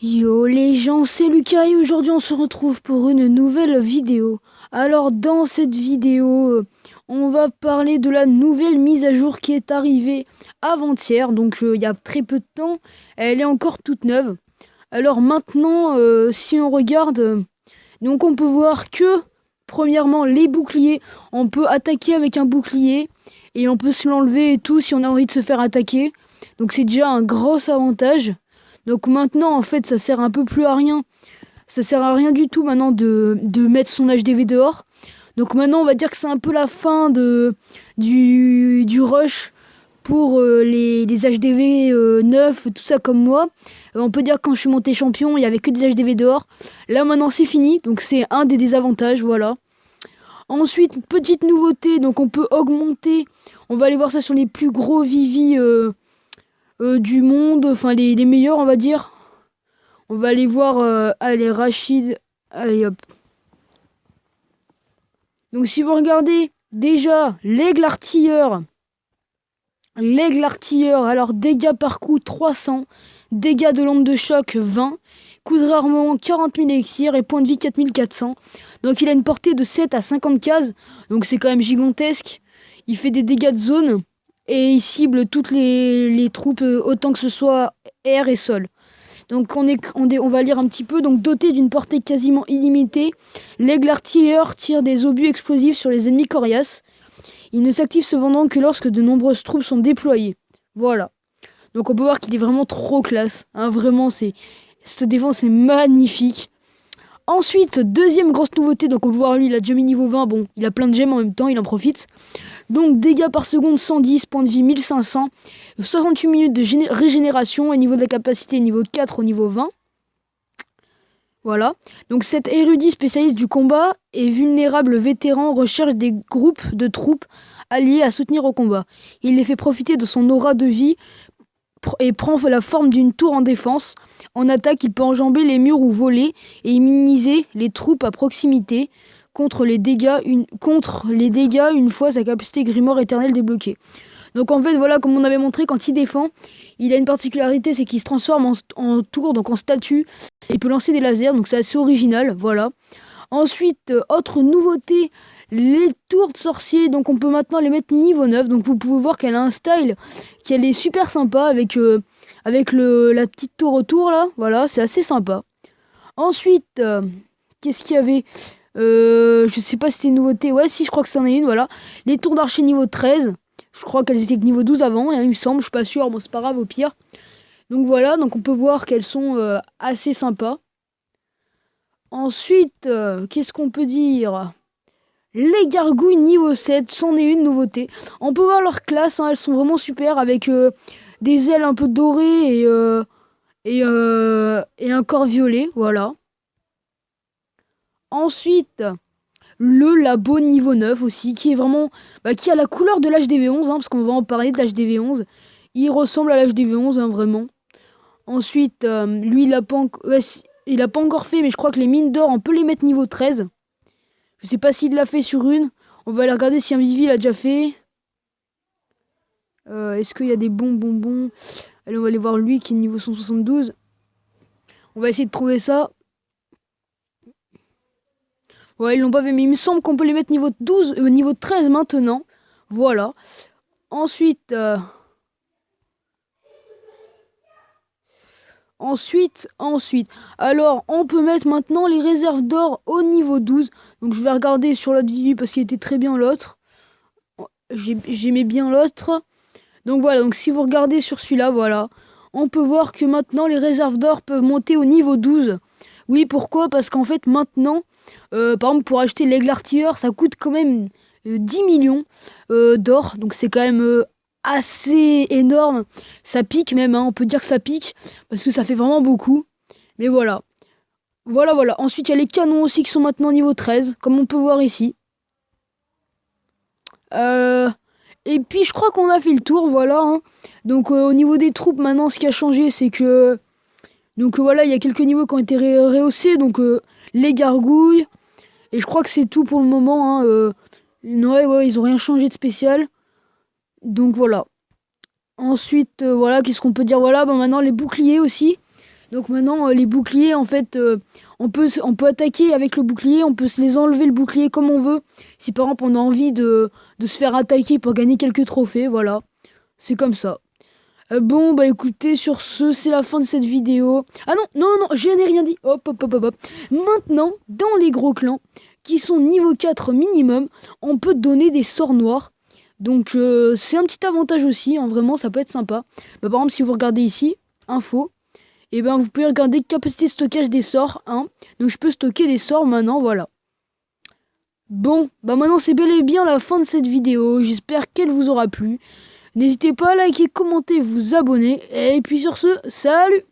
Yo les gens, c'est Lucas et aujourd'hui on se retrouve pour une nouvelle vidéo. Alors dans cette vidéo, on va parler de la nouvelle mise à jour qui est arrivée avant-hier, donc il y a très peu de temps, elle est encore toute neuve. Alors maintenant, si on regarde, donc on peut voir que, premièrement, les boucliers, on peut attaquer avec un bouclier et on peut se l'enlever et tout si on a envie de se faire attaquer. Donc c'est déjà un gros avantage. Donc maintenant, en fait, ça sert un peu plus à rien. Ça sert à rien du tout maintenant de mettre son HDV dehors. Donc maintenant, on va dire que c'est un peu la fin du rush pour les HDV neufs, tout ça comme moi. On peut dire que quand je suis monté champion, il n'y avait que des HDV dehors. Là maintenant, c'est fini. Donc c'est un des désavantages, voilà. Ensuite, petite nouveauté, donc on peut augmenter. On va aller voir ça sur les plus gros Vivi du monde, enfin les meilleurs, on va dire. On va aller voir, allez, Rachid, allez hop. Donc si vous regardez déjà l'aigle artilleur, alors dégâts par coup 300, dégâts de l'onde de choc 20, coup de réarmement 40 000 élixirs et point de vie 4400. Donc il a une portée de 7 à 50 cases, donc c'est quand même gigantesque. Il fait des dégâts de zone et il cible toutes les troupes autant que ce soit air et sol. Donc on va lire un petit peu. Donc doté d'une portée quasiment illimitée, l'aigle artilleur tire des obus explosifs sur les ennemis coriaces. Il ne s'active cependant que lorsque de nombreuses troupes sont déployées. Voilà. Donc on peut voir qu'il est vraiment trop classe. Hein, vraiment, cette défense est magnifique. Ensuite, deuxième grosse nouveauté, donc on peut voir lui, il a déjà mis niveau 20. Bon, il a plein de gemmes en même temps, il en profite. Donc dégâts par seconde 110, points de vie 1500, 68 minutes de régénération et niveau de la capacité niveau 4 au niveau 20. Voilà. Donc cet érudit spécialiste du combat et vulnérable vétéran recherche des groupes de troupes alliés à soutenir au combat. Il les fait profiter de son aura de vie et prend la forme d'une tour en défense. En attaque, il peut enjamber les murs ou voler et immuniser les troupes à proximité contre les dégâts une fois sa capacité grimoire éternelle débloquée. Donc en fait, voilà, comme on avait montré, quand il défend, il a une particularité, c'est qu'il se transforme en tour, donc en statue, et il peut lancer des lasers, donc c'est assez original, voilà. Ensuite, autre nouveauté, les tours de sorcier, donc on peut maintenant les mettre niveau 9, donc vous pouvez voir qu'elle a un style, qu'elle est super sympa, avec la petite tour autour, là, voilà, c'est assez sympa. Ensuite, qu'est-ce qu'il y avait je sais pas si c'était une nouveauté, ouais, si, je crois que c'en est une, voilà. Les tours d'archer niveau 13, je crois qu'elles étaient niveau 12 avant, hein, il me semble, je suis pas sûr, bon c'est pas grave au pire. Donc voilà, donc on peut voir qu'elles sont assez sympas. Ensuite, qu'est-ce qu'on peut dire? Les gargouilles niveau 7, c'en est une nouveauté. On peut voir leur classe, hein, elles sont vraiment super avec des ailes un peu dorées et un corps violet, voilà. Ensuite, le labo niveau 9 aussi, qui est vraiment, qui a la couleur de l'HDV11, hein, parce qu'on va en parler de l'HDV11. Il ressemble à l'HDV11, hein, vraiment. Ensuite, lui, il a pas encore fait, mais je crois que les mines d'or, on peut les mettre niveau 13. Je sais pas s'il l'a fait sur une. On va aller regarder si un Vivi l'a déjà fait. Est-ce qu'il y a des bons bonbons? Allez, on va aller voir lui qui est niveau 172. On va essayer de trouver ça. Ouais, ils l'ont pas fait, mais il me semble qu'on peut les mettre niveau 12, niveau 13 maintenant. Voilà. Ensuite, alors on peut mettre maintenant les réserves d'or au niveau 12. Donc je vais regarder sur l'autre Vivi parce qu'il était très bien l'autre. J'aimais bien l'autre. Donc voilà, donc si vous regardez sur celui-là, voilà, on peut voir que maintenant les réserves d'or peuvent monter au niveau 12. Oui, pourquoi? Parce qu'en fait maintenant, par exemple pour acheter l'aigle artilleur, ça coûte quand même 10 millions d'or. Donc c'est quand même assez énorme. Ça pique même, hein, on peut dire que ça pique, parce que ça fait vraiment beaucoup. Mais voilà. Voilà, voilà. Ensuite, il y a les canons aussi qui sont maintenant niveau 13, comme on peut voir ici. Et puis, je crois qu'on a fait le tour, voilà. Hein. Donc, au niveau des troupes, maintenant, ce qui a changé, c'est que... Donc, voilà, il y a quelques niveaux qui ont été rehaussés. Donc, les gargouilles. Et je crois que c'est tout pour le moment. Hein. Ouais, ils ont rien changé de spécial. Donc, voilà. Ensuite, voilà, qu'est-ce qu'on peut dire? Voilà, maintenant, les boucliers aussi. Donc maintenant, les boucliers, en fait, on peut attaquer avec le bouclier, on peut se les enlever le bouclier comme on veut. Si par exemple on a envie de se faire attaquer pour gagner quelques trophées, voilà. C'est comme ça. Bon, bah écoutez, sur ce, c'est la fin de cette vidéo. Ah non, non, non, je n'ai rien dit. Hop, hop, hop, hop, hop. Maintenant, dans les gros clans, qui sont niveau 4 minimum, on peut donner des sorts noirs. Donc c'est un petit avantage aussi, hein, vraiment, ça peut être sympa. Bah, par exemple, si vous regardez ici, info, et ben vous pouvez regarder capacité de stockage des sorts, hein. Donc je peux stocker des sorts maintenant, voilà. Bon, bah maintenant c'est bel et bien la fin de cette vidéo, j'espère qu'elle vous aura plu. N'hésitez pas à liker, commenter, vous abonner, et puis sur ce, salut!